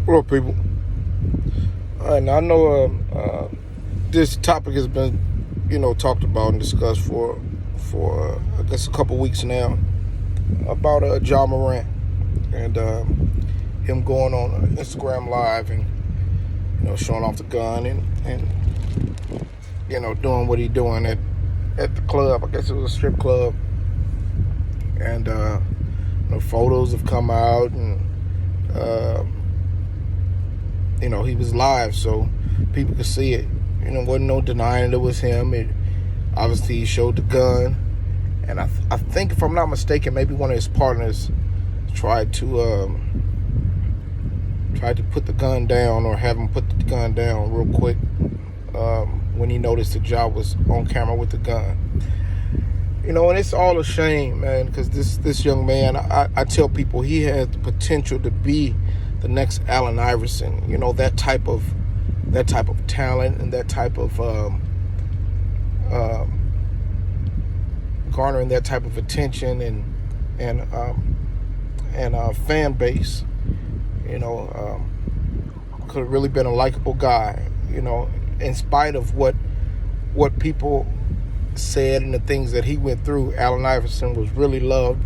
Hello, people. And I know this topic has been, talked about and discussed for I guess a couple weeks now about Ja Morant and him going on Instagram Live and showing off the gun and doing what he doing at the club. I guess it was a strip club, and photos have come out and. He was live, so people could see it. Wasn't no denying it was him. Obviously he showed the gun, and I think, if I'm not mistaken, maybe one of his partners tried to put the gun down, or have him put the gun down real quick when he noticed that Ja was on camera with the gun. And it's all a shame, man, because this young man, I tell people he has the potential to be the next Allen Iverson. That type of talent and that type of garnering that type of attention and fan base. Could have really been a likable guy. In spite of what people said and the things that he went through, Allen Iverson was really loved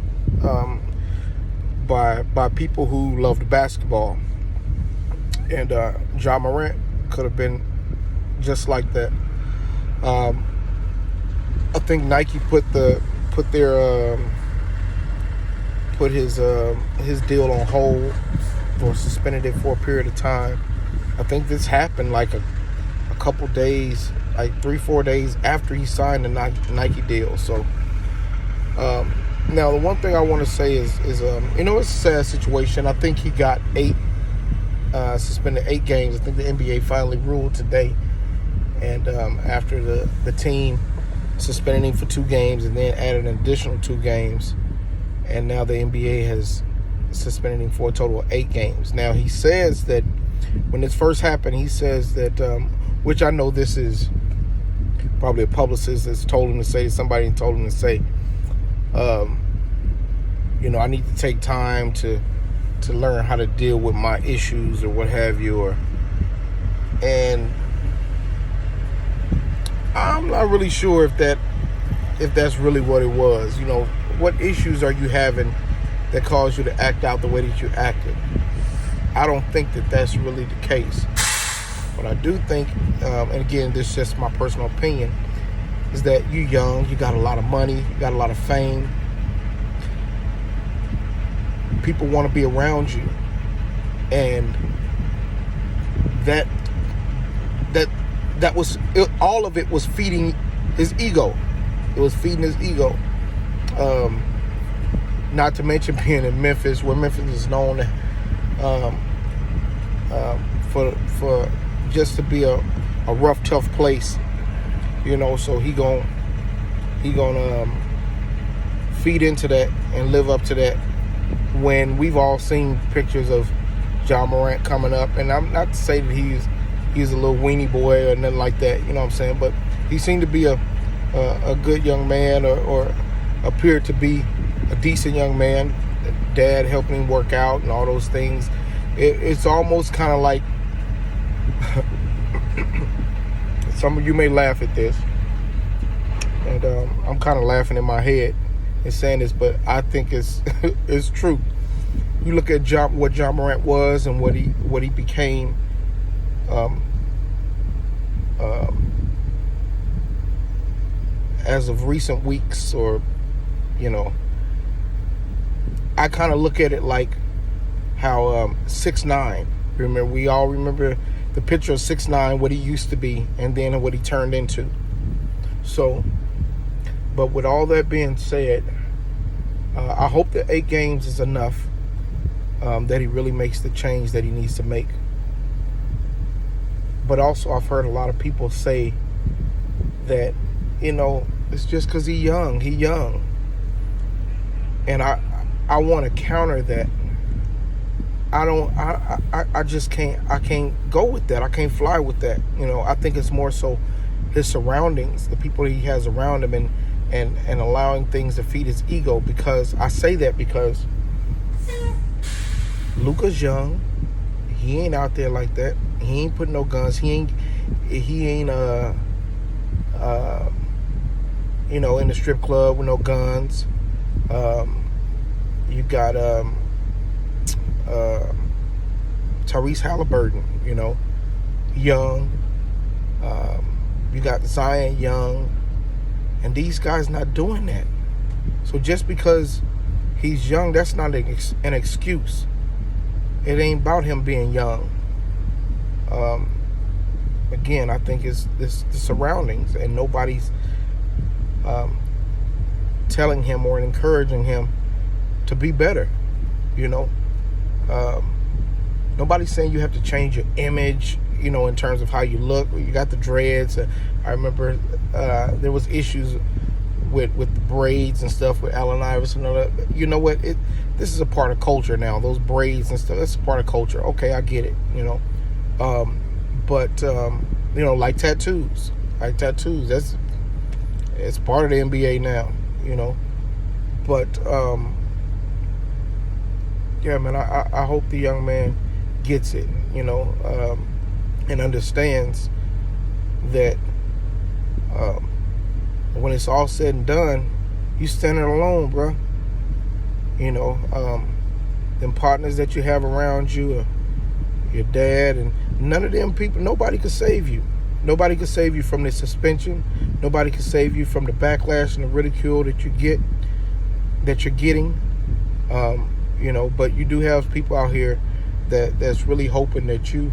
by people who loved basketball. And Ja Morant could have been just like that. I think Nike put his deal on hold, or suspended it for a period of time. I think this happened like a couple days, like 3-4 days after he signed the Nike deal. So now the one thing I want to say is it's a sad situation. I think he got suspended 8 games. I think the NBA finally ruled today, and after the team suspended him for 2 games and then added an additional 2 games, and now the NBA has suspended him for a total of 8 games. Now he says that when this first happened, he says that, which I know this is probably a publicist that's told him to say, somebody told him to say, I need to take time to learn how to deal with my issues, or what have you, and I'm not really sure if that's really what it was. What issues are you having that caused you to act out the way that you acted? I don't think that that's really the case. But I do think, and again, this is just my personal opinion, is that you're young, you got a lot of money, you got a lot of fame. People want to be around you, and that was it, all of it was feeding his ego. It was feeding his ego. Not to mention being in Memphis, where Memphis is known for just to be a rough, tough place. So he gonna feed into that and live up to that. When we've all seen pictures of Ja Morant coming up, and I'm not to say that he's a little weenie boy or nothing like that, you know what I'm saying, but he seemed to be a good young man, or appeared to be a decent young man. Dad helping him work out and all those things. It's almost kind of like, some of you may laugh at this, and I'm kind of laughing in my head and saying this, but I think it's it's true. You look at what Ja Morant was and what he became. As of recent weeks, or I kind of look at it like how 6ix9ine. We all remember the picture of 6ix9ine, what he used to be, and then what he turned into. So, but with all that being said, I hope that 8 games is enough, that he really makes the change that he needs to make. But also, I've heard a lot of people say that, it's just because he's young. And I want to counter that. I just can't go with that. I can't fly with that. I think it's more so his surroundings, the people he has around him, and allowing things to feed his ego. Because I say that because Luka's young, He ain't out there like that. He ain't putting no guns. He ain't in the strip club with no guns. You got Tyrese Halliburton, young. You got Zion Young, and these guys not doing that. So just because he's young, that's not an excuse. It ain't about him being young. Again, I think it's the surroundings, and nobody's telling him or encouraging him to be better. Nobody's saying you have to change your image, in terms of how you look. You got the dreads. I remember there was issues with the braids and stuff with Allen Iverson. You know what? This is a part of culture now. Those braids and stuff, that's a part of culture. Okay, I get it, But, like tattoos. It's part of the NBA now, But, yeah, man, I hope the young man gets it, and understands that when it's all said and done, you standing alone, bro. Them partners that you have around you, your dad, and none of them people, nobody could save you. Nobody could save you from the suspension. Nobody could save you from the backlash and the ridicule that you're getting. But you do have people out here that's really hoping that you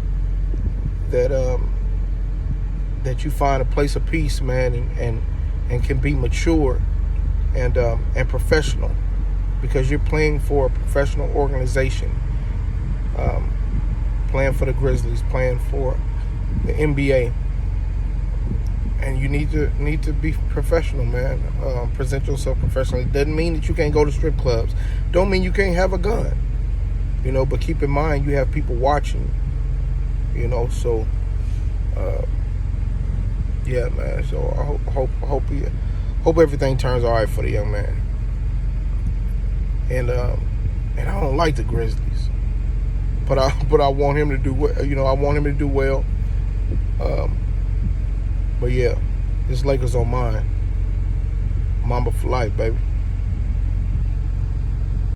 find a place of peace, man, and can be mature and professional, because you're playing for a professional organization, playing for the Grizzlies, playing for the NBA, and you need to be professional, man. Present yourself professionally. Doesn't mean that you can't go to strip clubs. Don't mean you can't have a gun. But keep in mind you have people watching. So yeah, man. So I hope everything turns all right for the young man. And I don't like the Grizzlies, but I want him to do well. I want him to do well. But yeah, this Lakers on mine. Mamba for life, baby.